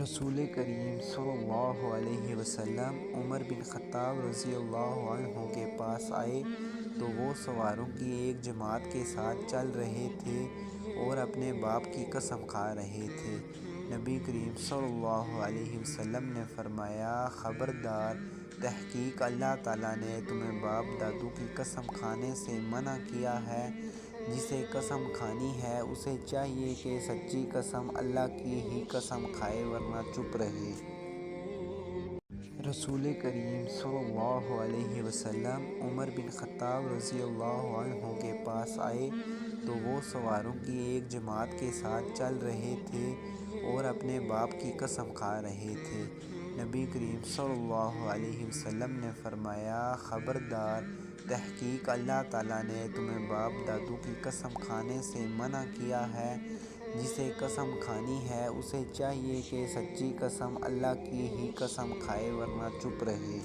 رسول کریم صلی اللہ علیہ وسلم عمر بن خطاب رضی اللہ عنہ کے پاس آئے تو وہ سواروں کی ایک جماعت کے ساتھ چل رہے تھے اور اپنے باپ کی قسم کھا رہے تھے۔ نبی کریم صلی اللہ علیہ وسلم نے فرمایا، خبردار، تحقیق اللہ تعالیٰ نے تمہیں باپ دادوں کی قسم کھانے سے منع کیا ہے۔ جسے قسم کھانی ہے اسے چاہیے کہ سچی قسم اللہ کی ہی قسم کھائے ورنہ چپ رہے۔ رسول کریم صلی اللہ علیہ وسلم عمر بن خطاب رضی اللہ عنہ کے پاس آئے تو وہ سواروں کی ایک جماعت کے ساتھ چل رہے تھے اور اپنے باپ کی قسم کھا رہے تھے۔ نبی کریم صلی اللہ علیہ وسلم نے فرمایا، خبردار، تحقیق اللہ تعالیٰ نے تمہیں باپ دادوں کی قسم کھانے سے منع کیا ہے۔ جسے قسم کھانی ہے اسے چاہیے کہ سچی قسم اللہ کی ہی قسم کھائے ورنہ چپ رہے۔